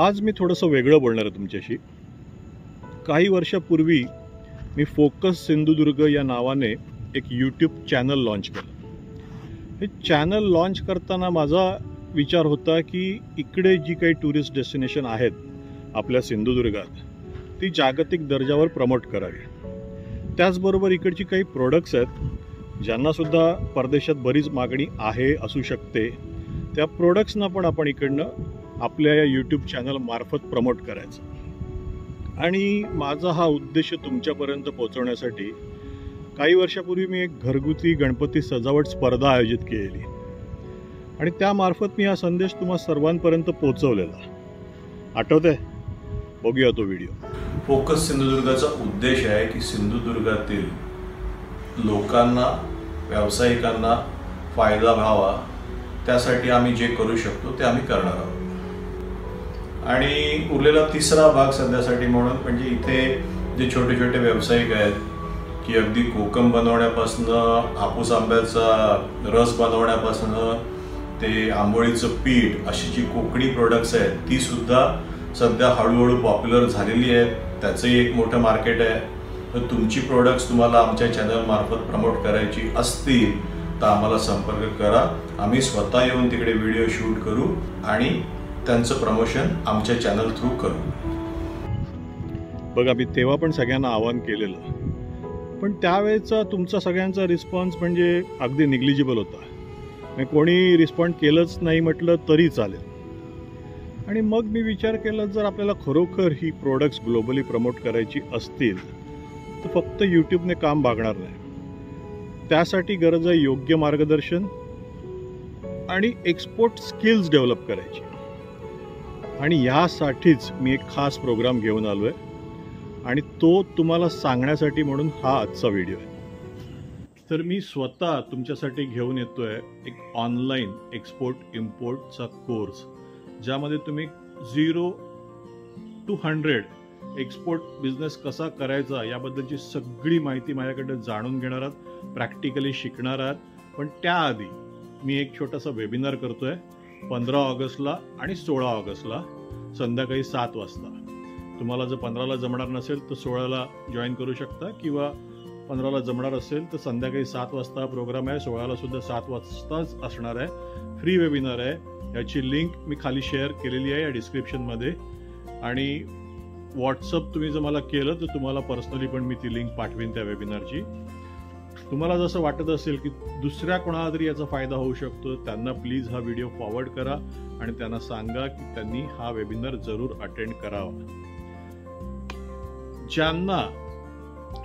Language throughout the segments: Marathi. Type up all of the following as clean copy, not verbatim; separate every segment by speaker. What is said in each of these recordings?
Speaker 1: आज मी थोडंसं वेगळं बोलणार आहे तुमच्याशी। काही वर्षापूर्वी मी फोकस सिंधुदुर्ग या नावाने एक यूट्यूब चॅनल लॉन्च केलं। हे चॅनल लॉन्च करताना माझा विचार होता की इकडे जी काही टुरिस्ट डेस्टिनेशन आहेत आपल्या सिंधुदुर्गात ती जागतिक दर्जावर प्रमोट करावी। त्याचबरोबर इकडची काही प्रोडक्ट्स आहेत ज्यांना सुद्धा परदेशात बरीच मागणी आहे असू शकते, त्या प्रोडक्ट्सना पण आपण इकडनं आपल्या या यूट्यूब चॅनल मार्फत प्रमोट करायचं। आणि माझा हा उद्देश तुमच्यापर्यंत पोहोचवण्यासाठी काही वर्षापूर्वी मी एक घरगुती गणपती सजावट स्पर्धा आयोजित केली आणि त्यामार्फत मी हा संदेश तुम्हा सर्वांपर्यंत पोहोचवलेला। आठवतंय? बघूया तो व्हिडिओ।
Speaker 2: फोकस सिंधुदुर्गाचा उद्देश आहे की सिंधुदुर्गातील लोकांना, व्यावसायिकांना फायदा व्हावा, त्यासाठी आम्ही जे करू शकतो ते आम्ही करणार आहोत। आणि उरलेला तिसरा भाग सध्यासाठी म्हणून म्हणजे इथे जे छोटे छोटे व्यावसायिक आहेत की अगदी कोकम बनवण्यापासून, हापूस आंब्याचा रस बनवण्यापासून ते आंबोळीचं पीठ, अशी जी कोकणी प्रोडक्ट्स आहेत ती सुद्धा सध्या हळूहळू पॉप्युलर झालेली आहेत। त्याचंही एक मोठं मार्केट आहे। तर तुमची प्रोडक्ट्स तुम्हाला आमच्या चॅनल मार्फत प्रमोट करायची असतील तर आम्हाला संपर्क करा। आम्ही स्वतः येऊन तिकडे व्हिडिओ शूट करू आणि त्यांचं प्रमोशन आमच्या चॅनल थ्रू करू।
Speaker 1: बघा, मी तेव्हा पण सगळ्यांना आवाहन केलेलं, पण त्यावेळेचा तुमचा सगळ्यांचा रिस्पॉन्स म्हणजे अगदी निग्लिजिबल होता। कोणी रिस्पॉन्ड केलंच नाही म्हटलं तरी चालेल। आणि मग मी विचार केला, जर आपल्याला खरोखर ही प्रोडक्ट्स ग्लोबली प्रमोट करायची असतील तर फक्त यूट्यूबने काम भागणार नाही। त्यासाठी गरज आहे योग्य मार्गदर्शन आणि एक्सपोर्ट स्किल्स डेव्हलप करायची। आणि यासाठीच मी एक खास प्रोग्राम घेऊन आलो आहे आणि तो तुम्हाला सांगण्यासाठी म्हणून हा आजचा व्हिडिओ आहे। तर मी स्वतः तुमच्यासाठी घेऊन येतोय एक ऑनलाईन एक्सपोर्ट इम्पोर्टचा कोर्स, ज्यामध्ये तुम्ही 0 to 100 एक्सपोर्ट बिझनेस कसा करायचा याबद्दलची सगळी माहिती माझ्याकडे जाणून घेणार आहात, प्रॅक्टिकली शिकणार आहात। पण त्याआधी मी एक छोटासा वेबिनार करतोय 15 ऑगस्टला आणि 16 ऑगस्टला संध्याकाळी 7 वाजता। तुम्हाला जर 15ला जमणार नसेल तर 16ला जॉईन करू शकता, किंवा 15ला जमणार असेल तर संध्याकाळी 7 वाजता प्रोग्राम आहे, 16ला सुद्धा 7 वाजताच असणार आहे। फ्री वेबिनार आहे। याची लिंक मी खाली शेअर केलेली आहे या डिस्क्रिप्शनमध्ये। आणि व्हॉट्सअप तुम्ही जर मला केलं तर तुम्हाला पर्सनली पण मी ती लिंक पाठवेन त्या वेबिनारची। तुम्हाला जसं वाटत असेल की दुसऱ्या कोणाला तरी याचा फायदा होऊ शकतो, त्यांना प्लीज हा व्हिडिओ फॉरवर्ड करा आणि त्यांना सांगा की त्यांनी हा वेबिनार जरूर अटेंड करावा। ज्यांना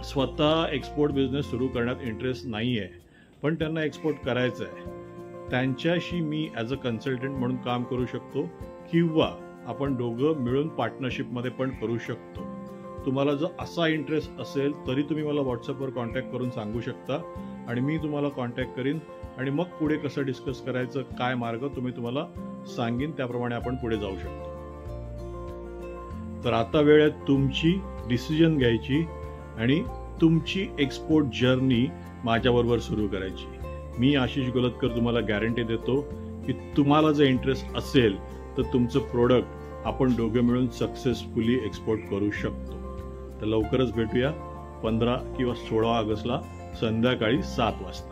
Speaker 1: स्वतः एक्सपोर्ट बिझनेस सुरू करण्यात इंटरेस्ट नाही आहे पण त्यांना एक्सपोर्ट करायचं आहे, त्यांच्याशी मी ॲज अ कन्सल्टंट म्हणून काम करू शकतो, किंवा आपण दोघं मिळून पार्टनरशिपमध्ये पण करू शकतो। तुम्हाला जर असा इंटरेस्ट असेल तरी तुम्ही मला व्हॉट्सअपवर कॉन्टॅक्ट करून सांगू शकता आणि मी तुम्हाला कॉन्टॅक्ट करीन आणि मग पुढे कसं डिस्कस करायचं, काय मार्ग तुम्हाला सांगेन, त्याप्रमाणे आपण पुढे जाऊ शकतो। तर आता वेळ आहे तुमची डिसिजन घ्यायची आणि तुमची एक्सपोर्ट जर्नी माझ्याबरोबर सुरू करायची। मी आशिष गोलतकर तुम्हाला गॅरंटी देतो की तुम्हाला जर इंटरेस्ट असेल तर तुमचं प्रोडक्ट आपण दोघे मिळून सक्सेसफुली एक्सपोर्ट करू शकतो। तर लवकरच भेटूया 15 किंवा 16 ऑगस्टला संध्याकाळी 7 वाजता।